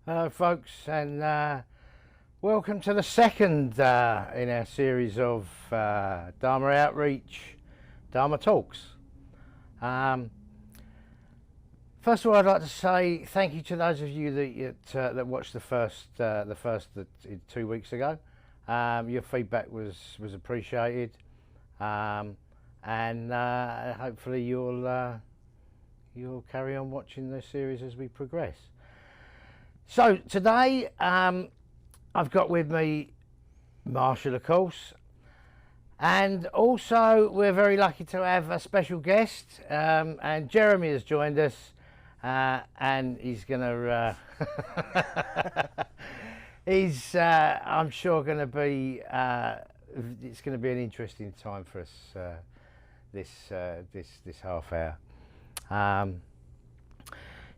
Hello, folks, and welcome to the second in our series of Dharma Outreach, Dharma Talks. First of all, I'd like to say thank you to those of you that watched the first 2 weeks ago. Your feedback was appreciated, and hopefully you'll carry on watching the series as we progress. So today I've got with me Marshall, of course, and also we're very lucky to have a special guest, and Jeremy has joined us, and he's gonna he's I'm sure going to be it's going to be an interesting time for us this half hour.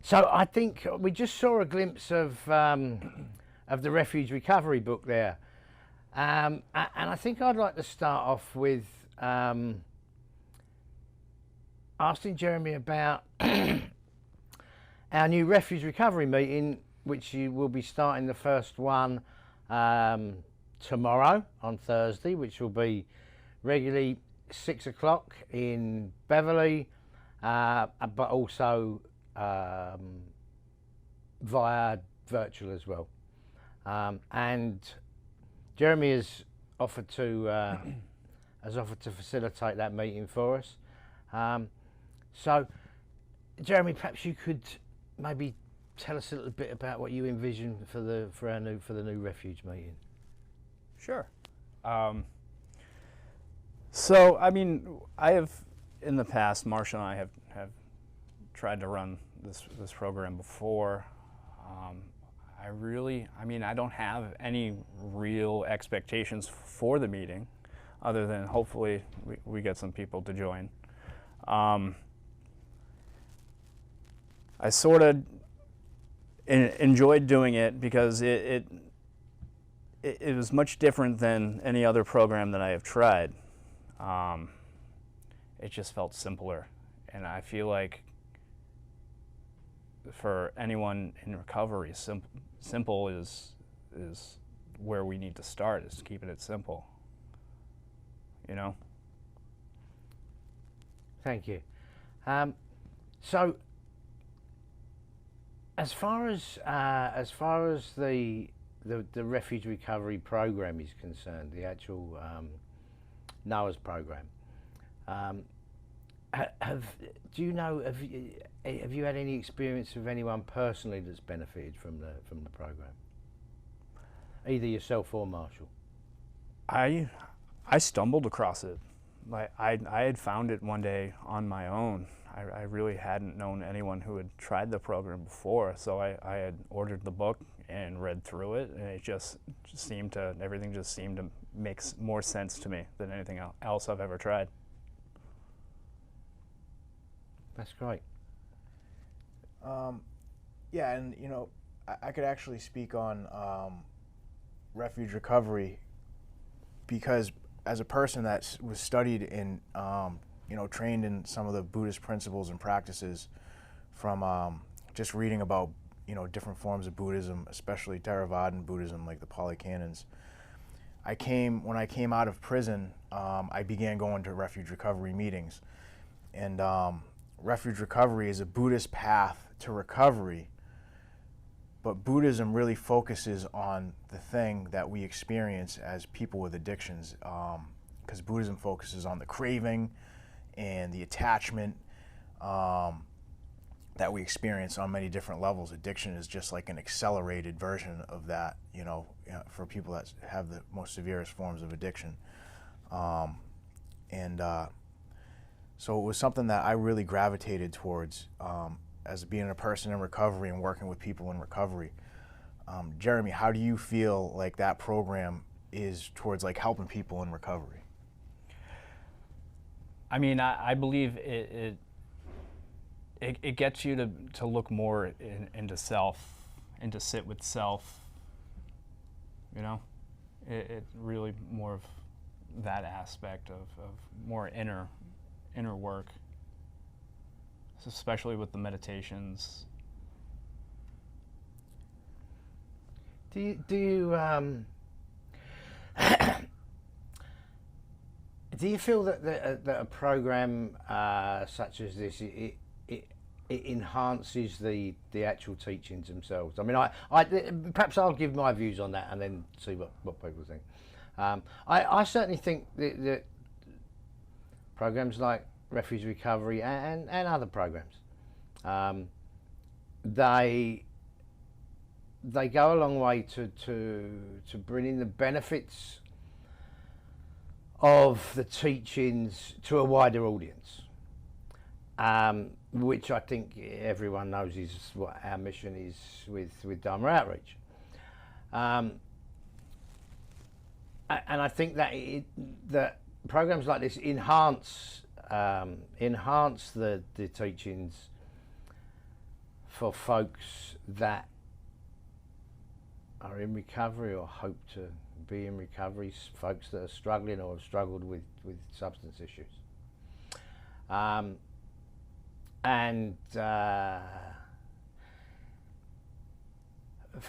So I think we just saw a glimpse of the Refuge Recovery book there, and I think I'd like to start off with asking Jeremy about our new Refuge Recovery meeting, which you will be starting the first one tomorrow on Thursday, which will be regularly 6 o'clock in Beverley, but also via virtual as well, and Jeremy has offered to facilitate that meeting for us. So, Jeremy, perhaps you could maybe tell us a little bit about what you envision for the new refuge meeting. Sure. So, I mean, I have in the past, Marcia and I have tried to run this program before. I don't have any real expectations for the meeting, other than hopefully we get some people to join. I sort of enjoyed doing it because it was much different than any other program that I have tried. It just felt simpler, and I feel like for anyone in recovery, simple is where we need to start, is keeping it simple, you know? Thank you. So, as far as the Refuge Recovery program is concerned, the actual NOAA's program, have you had any experience of anyone personally that's benefited from the program? Either yourself or Marshall. I stumbled across it. I had found it one day on my own. I really hadn't known anyone who had tried the program before, so I had ordered the book and read through it, and it everything just seemed to make more sense to me than anything else I've ever tried. That's great. Yeah, and I could actually speak on refuge recovery, because as a person that was studied in, trained in some of the Buddhist principles and practices from just reading about, different forms of Buddhism, especially Theravadan Buddhism, like the Pali Canons. When I came out of prison, I began going to refuge recovery meetings, and refuge recovery is a Buddhist path to recovery, but Buddhism really focuses on the thing that we experience as people with addictions, because Buddhism focuses on the craving and the attachment that we experience on many different levels. Addiction is just like an accelerated version of that, for people that have the most severest forms of addiction. So it was something that I really gravitated towards as being a person in recovery and working with people in recovery. Jeremy, how do you feel like that program is towards like helping people in recovery? I mean, I believe it gets you to look more into self, and to sit with self. It really more of that aspect of more inner work, especially with the meditations. Do you feel that that a program such as this it enhances the actual teachings themselves? I mean, perhaps I'll give my views on that and then see what people think. I certainly think that programs like Refuge Recovery and other programs, they go a long way to bringing the benefits of the teachings to a wider audience, which I think everyone knows is what our mission is with Dharma Outreach. And I think that that programs like this enhance the teachings for folks that are in recovery or hope to be in recovery, folks that are struggling or have struggled with substance issues. For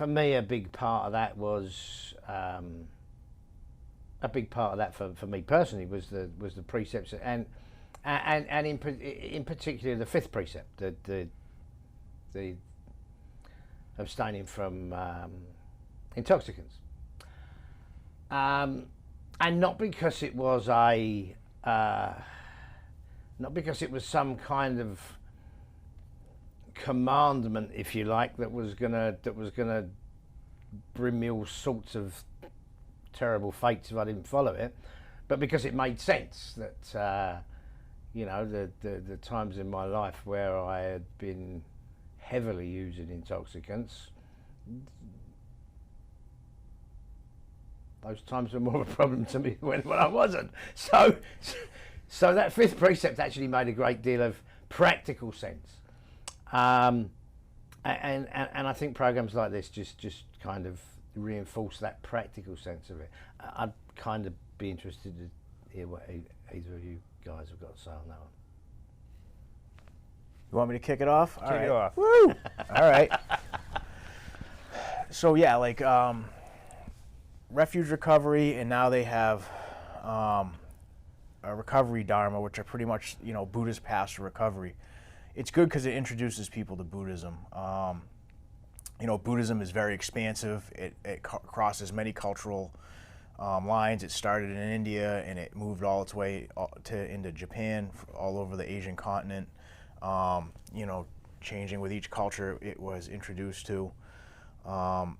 me, a big part of that was for me personally was the precepts and in particular the fifth precept, the abstaining from intoxicants. And not because it was some kind of commandment, if you like, that was gonna bring me all sorts of terrible fates if I didn't follow it, but because it made sense that the times in my life where I had been heavily using intoxicants, those times were more of a problem to me when I wasn't. So that fifth precept actually made a great deal of practical sense. And I think programs like this just kind of reinforce that practical sense of it. I'd kind of be interested to hear what either of you guys have got to say on that one. You want me to kick it off? Kick it off. Woo! All right. So yeah, like Refuge Recovery, and now they have a Recovery Dharma, which are pretty much Buddhist paths to recovery. It's good because it introduces people to Buddhism. Buddhism is very expansive. It crosses many cultural lines. It started in India and it moved all its way into Japan, all over the Asian continent. Changing with each culture it was introduced to. But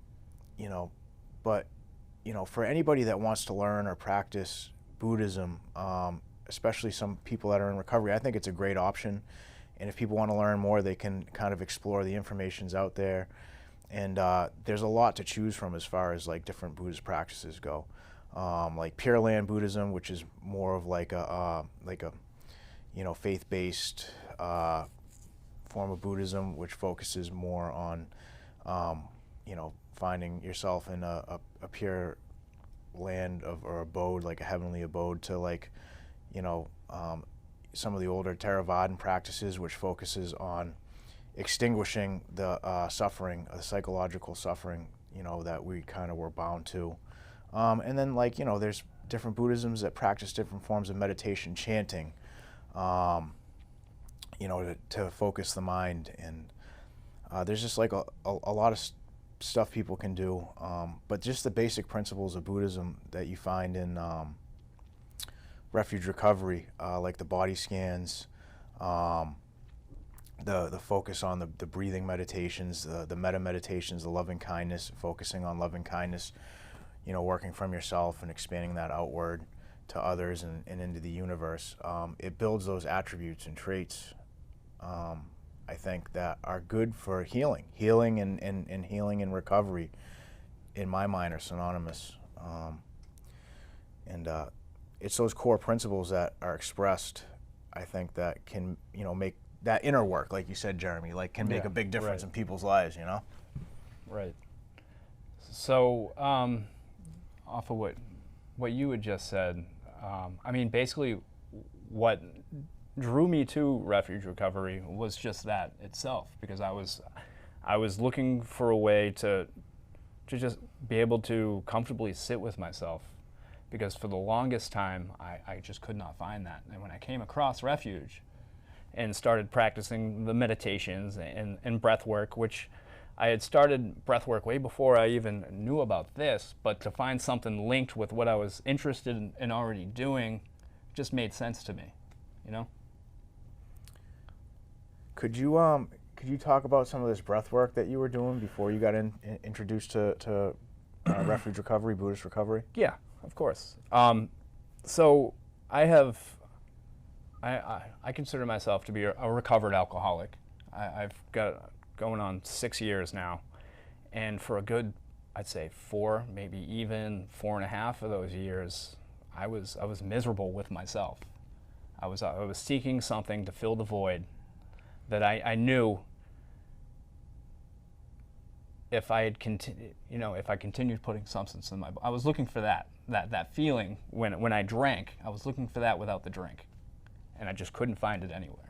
for anybody that wants to learn or practice Buddhism, especially some people that are in recovery, I think it's a great option. And if people want to learn more, they can kind of explore the information's out there. And there's a lot to choose from as far as like different Buddhist practices go. Like Pure Land Buddhism, which is more of like a faith-based form of Buddhism, which focuses more on finding yourself in a pure land or abode, like a heavenly abode, to some of the older Theravadan practices, which focuses on extinguishing the suffering, the psychological suffering, that we kind of were bound to. And then there's different Buddhisms that practice different forms of meditation, chanting, to focus the mind. And there's just like a lot of stuff people can do. But just the basic principles of Buddhism that you find in Refuge Recovery, like the body scans, the focus on the breathing meditations, the metta meditations, the loving kindness, focusing on loving kindness, working from yourself and expanding that outward to others and into the universe. It builds those attributes and traits, I think, that are good for healing. Healing and healing and recovery, in my mind, are synonymous. It's those core principles that are expressed, I think, that can, make that inner work, like you said, Jeremy, can make a big difference in people's lives, Right. So, off of what you had just said, basically what drew me to Refuge Recovery was just that itself, because I was looking for a way to to just be able to comfortably sit with myself, because for the longest time I just could not find that. And when I came across Refuge and started practicing the meditations and breath work, which I had started breath work way before I even knew about this, but to find something linked with what I was interested in already doing just made sense to me, you know? Could you talk about some of this breath work that you were doing before you got introduced to refuge recovery, Buddhist recovery? Yeah, of course. So I consider myself to be a recovered alcoholic. I've got going on 6 years now, and for a good, I'd say 4, maybe even 4.5 of those years, I was miserable with myself. I was seeking something to fill the void that I knew if I had if I continued putting substance in my body, I was looking for that feeling when I drank. I was looking for that without the drink, and I just couldn't find it anywhere.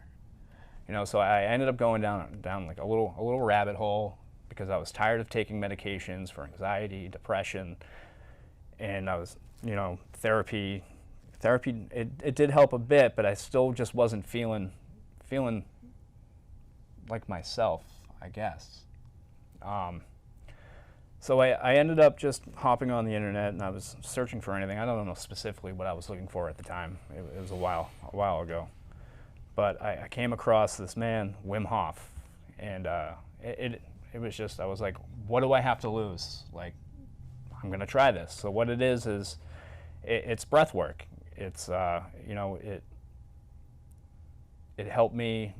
So I ended up going down like a little rabbit hole, because I was tired of taking medications for anxiety, depression, and I was, therapy. It did help a bit, but I still just wasn't feeling like myself, I guess. So I ended up just hopping on the internet, and I was searching for anything. I don't know specifically what I was looking for at the time. It was a while ago. But I came across this man, Wim Hof, and it was just, I was like, what do I have to lose? Like, I'm going to try this. So what it is it's breath work. It's, it helped me,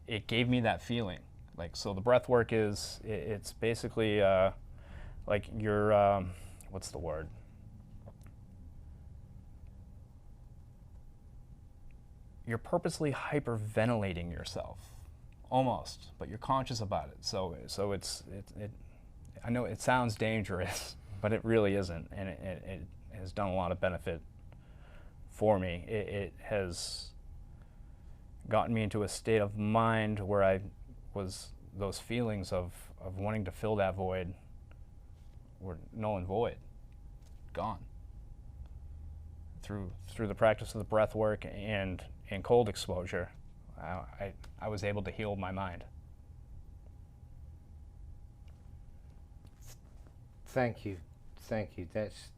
it gave me that feeling. Like, so the breath work it's basically like your, what's the word? You're purposely hyperventilating yourself, almost, but you're conscious about it. So I know it sounds dangerous, but it really isn't, and it has done a lot of benefit for me. It has gotten me into a state of mind where those feelings of wanting to fill that void were null and void, gone. Through the practice of the breath work and cold exposure, I was able to heal my mind. Thank you. That's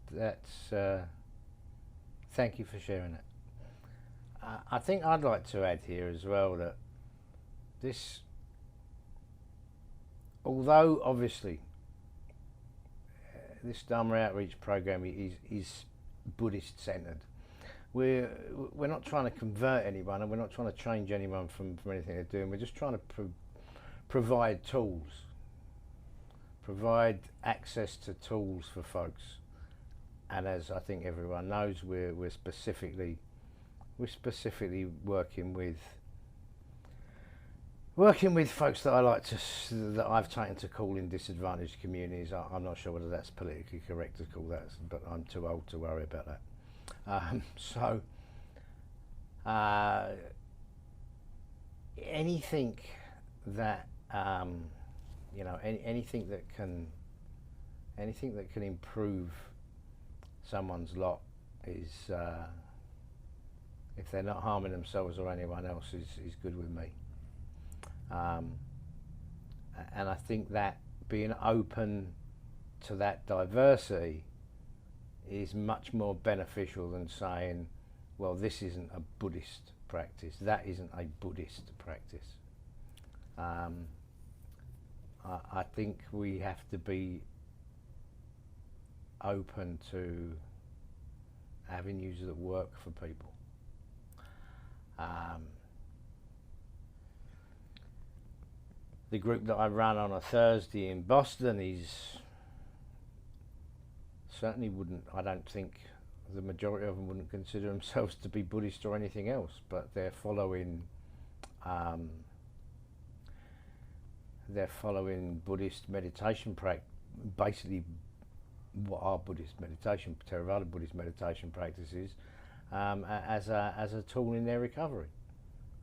thank you for sharing it. I think I'd like to add here as well that this, although obviously this Dharma outreach program is Buddhist centered, we're not trying to convert anyone, and we're not trying to change anyone from anything they're doing. We're just trying to provide tools, provide access to tools for folks. And as I think everyone knows, we're specifically working with folks that I've taken to call in disadvantaged communities. I'm not sure whether that's politically correct to call that, but I'm too old to worry about that. Anything that anything that can improve someone's lot is, if they're not harming themselves or anyone else, is good with me. And I think that being open to that diversity is much more beneficial than saying, well, this isn't a Buddhist practice, that isn't a Buddhist practice. I think we have to be open to avenues that work for people. The group that I run on a Thursday in Boston certainly I don't think the majority of them wouldn't consider themselves to be Buddhist or anything else, but they're following Buddhist meditation basically what are Buddhist meditation, Theravada Buddhist meditation practices, as a tool in their recovery.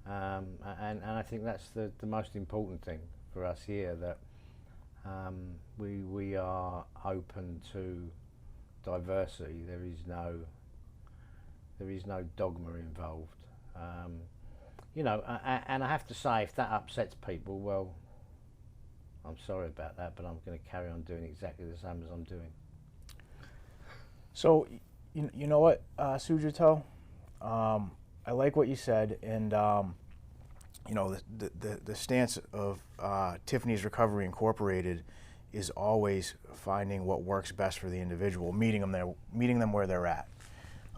And I think that's the most important thing for us here, that We are open to diversity. There is no dogma involved. And I have to say, if that upsets people, well, I'm sorry about that, but I'm going to carry on doing exactly the same as I'm doing. So, you know what, Sujito? I like what you said, and the stance of Tiffany's Recovery Incorporated is always finding what works best for the individual, meeting them where they're at.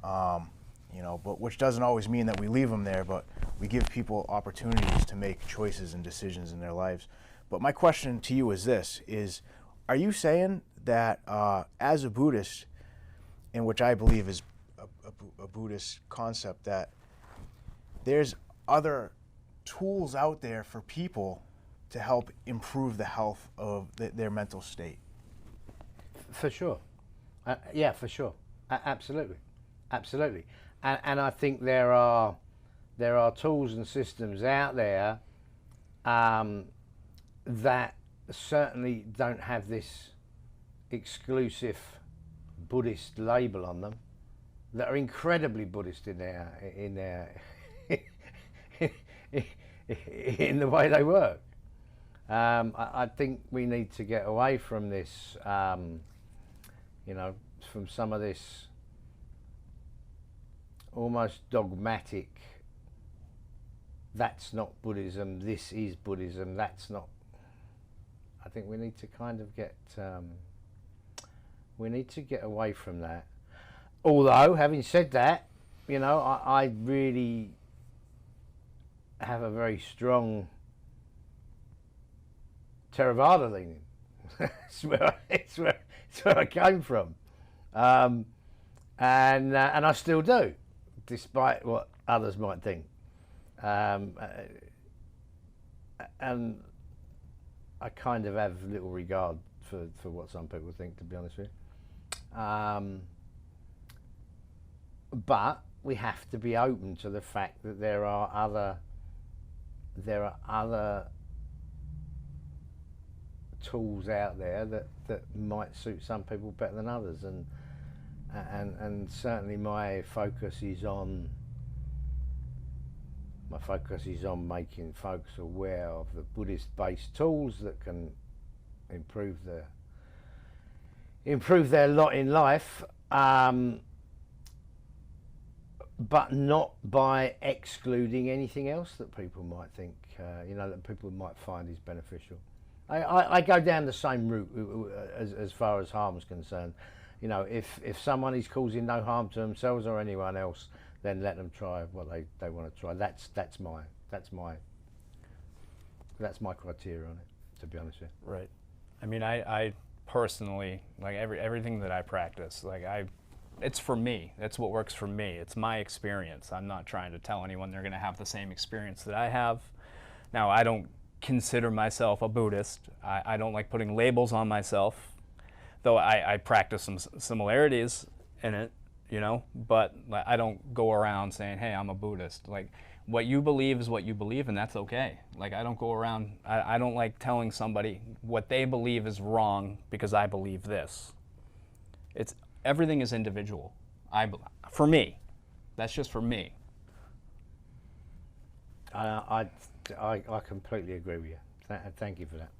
But which doesn't always mean that we leave them there, but we give people opportunities to make choices and decisions in their lives. But my question to you is this: are you saying that as a Buddhist, in which I believe is a Buddhist concept, that there's other tools out there for people to help improve the health of their mental state? For sure. Yeah, for sure. Absolutely. Absolutely. And I think there are tools and systems out there that certainly don't have this exclusive Buddhist label on them, that are incredibly Buddhist in their in the way they work. I think we need to get away from this, from some of this almost dogmatic, that's not Buddhism, this is Buddhism, that's not. I think we need to kind of get away from that. Although, having said that, I really have a very strong Theravada leaning. it's where I came from, and I still do, despite what others might think. And I kind of have little regard for what some people think, to be honest with you. But we have to be open to the fact that there are other tools out there that might suit some people better than others, and certainly my focus is on making folks aware of the Buddhist-based tools that can improve their lot in life, but not by excluding anything else that people might think, that people might find is beneficial. I go down the same route as far as harm's concerned. If someone is causing no harm to themselves or anyone else, then let them try what they want to try. That's my criteria on it, to be honest with you. Right. I mean, I personally, like everything that I practice, it's for me. That's what works for me. It's my experience. I'm not trying to tell anyone they're going to have the same experience that I have. Now, I don't consider myself a Buddhist. I don't like putting labels on myself, though I practice some similarities in it, but I don't go around saying, hey, I'm a Buddhist. Like, what you believe is what you believe, and that's okay. Like, I don't go around, I don't like telling somebody what they believe is wrong because I believe this. Everything is individual. For me, that's just for me. I completely agree with you. Thank you for that.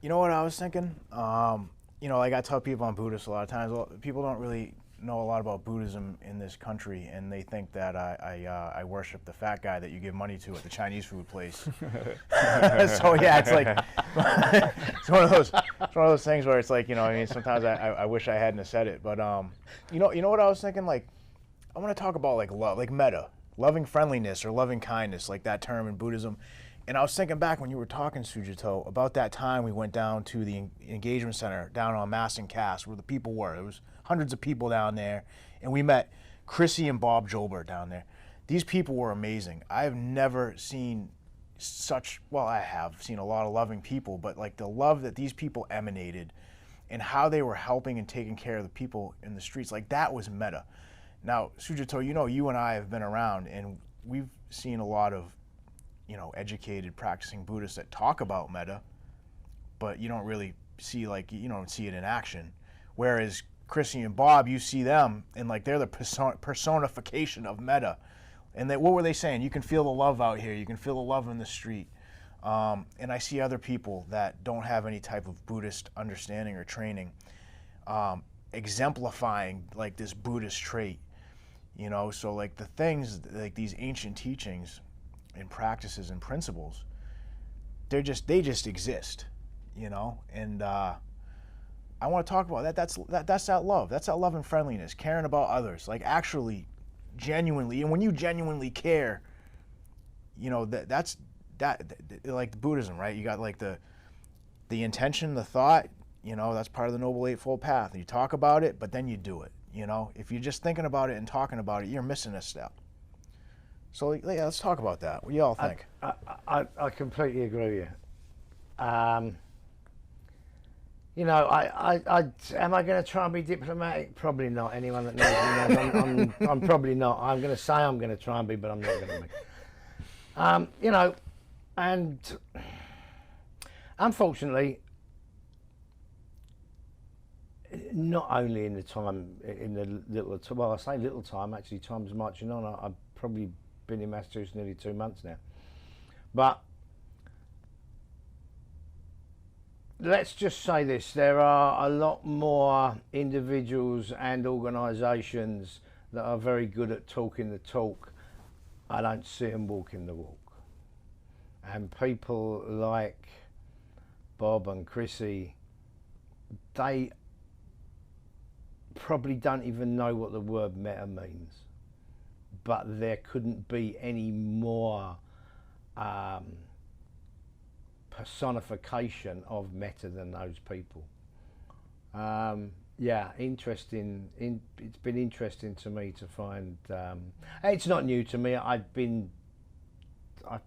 You know what I was thinking? Like I tell people I'm Buddhist a lot of times. Well, people don't really know a lot about Buddhism in this country, and they think that I worship the fat guy that you give money to at the Chinese food place. So yeah, it's like it's one of those things where it's like, sometimes I wish I hadn't have said it, but you know what I was thinking? Like, I want to talk about like love, like metta, loving friendliness or loving kindness, like that term in Buddhism. And I was thinking back when you were talking, Sujito, about that time we went down to the engagement center down on Mass and Cass, where the people were. There was hundreds of people down there, and we met Chrissy and Bob Jolbert down there. These people were amazing. I have never seen I have seen a lot of loving people, but like the love that these people emanated and how they were helping and taking care of the people in the streets, like that was metta. Now, Sujito, you and I have been around, and we've seen a lot of educated practicing Buddhists that talk about metta, but you don't really see, like, you don't see it in action. Whereas Chrissy and Bob, you see them, and like they're the personification of metta. And what were they saying? You can feel the love out here. You can feel the love in the street. And I see other people that don't have any type of Buddhist understanding or training, exemplifying like this Buddhist trait. You know, so like the things, like these ancient teachings and practices and principles, they just exist, you know. And I want to talk about that. That's that love. That's that love and friendliness, caring about others, like actually, genuinely. And when you genuinely care, you know, that's like Buddhism, right? You got like the intention, the thought. You know, that's part of the Noble Eightfold Path. And you talk about it, but then you do it. You know, if you're just thinking about it and talking about it, you're missing a step. So yeah, let's talk about that. What do you all think? I completely agree with you. You know, am I going to try and be diplomatic? Probably not. Anyone that knows me knows I'm probably not. I'm going to say I'm going to try and be, but I'm not going to be. You know, and unfortunately, not only in the little, well, I say little time, actually time's marching on. I've probably been in Massachusetts nearly 2 months now. But let's just say this, there are a lot more individuals and organisations that are very good at talking the talk. I don't see them walking the walk. And people like Bob and Chrissy, they probably don't even know what the word metta means, but there couldn't be any more personification of metta than those people. Yeah, interesting. It's been interesting to me to find. It's not new to me. I've been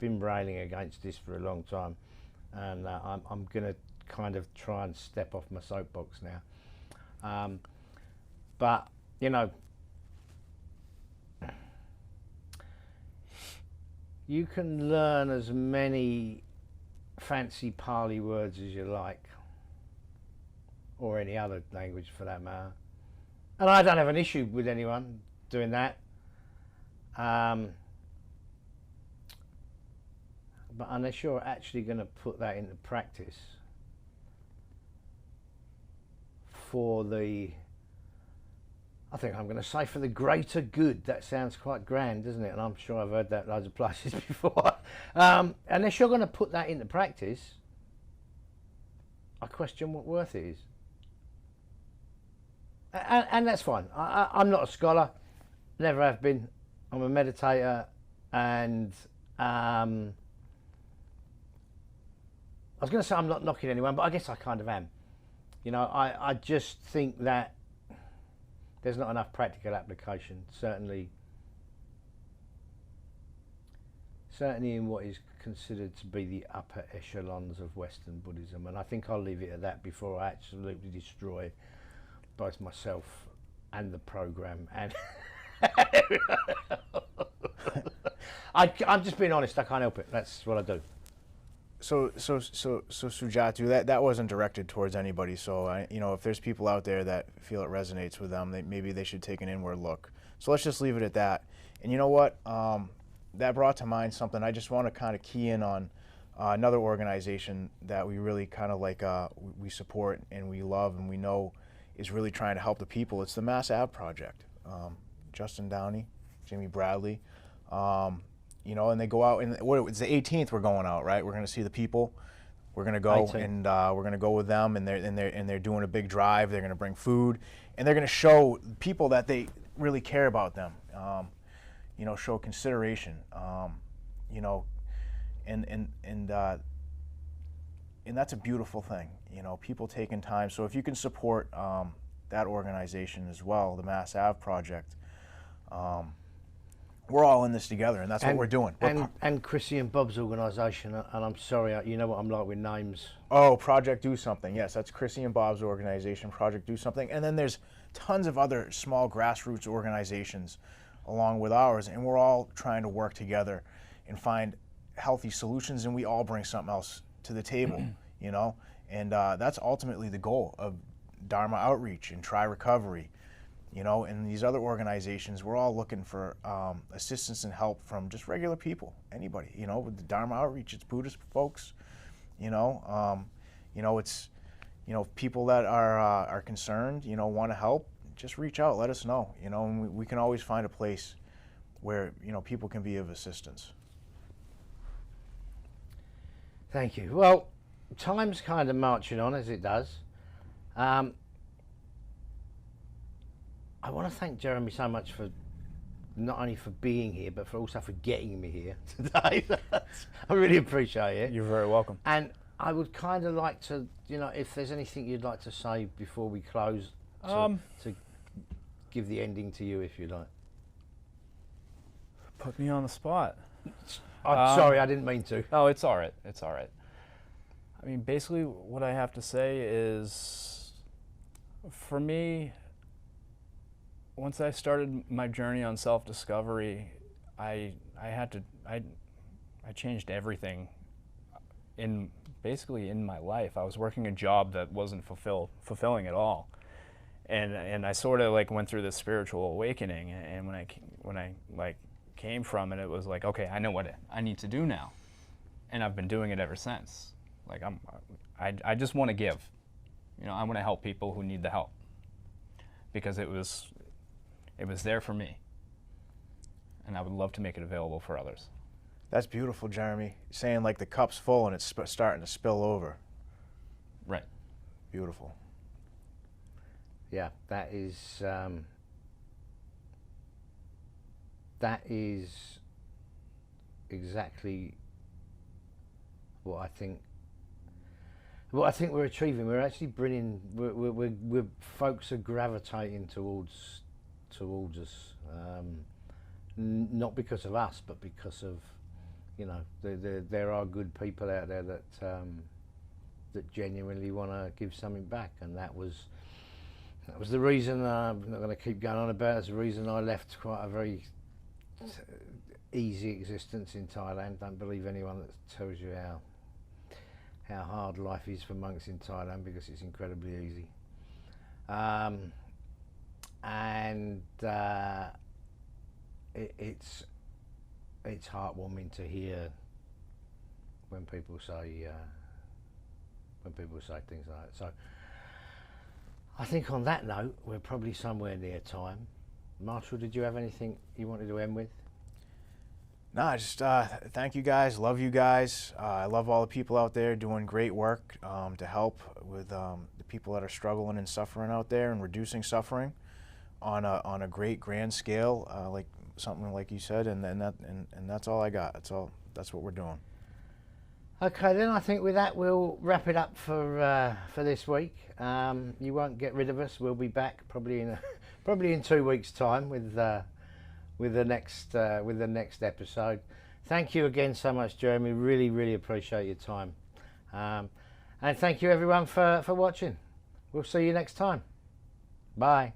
railing against this for a long time, and I'm going to kind of try and step off my soapbox now. But, you know, you can learn as many fancy Pali words as you like, or any other language for that matter. And I don't have an issue with anyone doing that. But unless you're actually going to put that into practice for the, I think I'm going to say for the greater good. That sounds quite grand, doesn't it? And I'm sure I've heard that loads of places before. Unless you're going to put that into practice, I question what worth it is. And that's fine. I'm not a scholar, never have been. I'm a meditator, and I was going to say I'm not knocking anyone, but I guess I kind of am. You know, I just think that there's not enough practical application, certainly in what is considered to be the upper echelons of Western Buddhism. And I think I'll leave it at that before I absolutely destroy both myself and the program. And I'm just being honest, I can't help it. That's what I do. So Sujatu, that wasn't directed towards anybody. So you know, if there's people out there that feel it resonates with them, maybe they should take an inward look. So let's just leave it at that. And you know what? That brought to mind something. I just want to kind of key in on another organization that we really kind of like we support and we love and we know is really trying to help the people. It's the Mass Ave Project. Justin Downey, Jimmy Bradley. You know, and they go out, and it's the 18th. We're going out, right? We're going to see the people. We're going to go, 18. and we're going to go with them, and they're doing a big drive. They're going to bring food, and they're going to show people that they really care about them. You know, show consideration. You know, and that's a beautiful thing. You know, people taking time. So if you can support that organization as well, the Mass Ave Project. We're all in this together, and that's what we're doing. And Chrissy and Bob's organisation, and I'm sorry, you know what I'm like with names. Oh, Project Do Something. Yes, that's Chrissy and Bob's organization, Project Do Something. And then there's tons of other small grassroots organizations along with ours, and we're all trying to work together and find healthy solutions, and we all bring something else to the table. you know, and that's ultimately the goal of Dharma outreach and Try Recovery. You know, and these other organizations, we're all looking for assistance and help from just regular people, anybody. You know, with the Dharma outreach, it's Buddhist folks. You know, it's, you know, people that are concerned, you know, want to help, just reach out, let us know. You know, and we can always find a place where, you know, people can be of assistance. Thank you. Well, time's kind of marching on as it does. I want to thank Jeremy so much for not only for being here, but for also for getting me here today. I really appreciate it. You're very welcome. And I would kind of like to, you know, if there's anything you'd like to say before we close, to give the ending to you, if you like. Put me on the spot. I'm sorry, I didn't mean to. Oh, it's all right. It's all right. I mean, basically, what I have to say is, for me, once I started my journey on self-discovery, I changed everything basically in my life. I was working a job that wasn't fulfilling at all, and I sort of like went through this spiritual awakening. And when I like came from it, it was like, okay, I know what I need to do now, and I've been doing it ever since. Like I just want to give, you know, I want to help people who need the help, because it was there for me, and I would love to make it available for others. That's beautiful, Jeremy. Saying like the cup's full and it's starting to spill over. Right. Beautiful. Yeah, that is exactly what I think. What I think we're achieving. We're actually bringing. We're folks are gravitating towards us, not because of us, but because of, you know, there are good people out there that that genuinely want to give something back, and that was the reason. I'm not going to keep going on about it. It's the reason I left quite a very easy existence in Thailand. Don't believe anyone that tells you how hard life is for monks in Thailand, because it's incredibly easy. And it's heartwarming to hear when people say things like that. So I think on that note, we're probably somewhere near time. Marshall, did you have anything you wanted to end with? No, just thank you guys. Love you guys. I love all the people out there doing great work to help with the people that are struggling and suffering out there, and reducing suffering on a great grand scale, like something like you said. And that's all I got. That's what we're doing. Okay, then I think with that we'll wrap it up for this week. You won't get rid of us. We'll be back probably in 2 weeks' time with the next episode. Thank you again so much, Jeremy. Really appreciate your time, and thank you everyone for watching. We'll see you next time. Bye.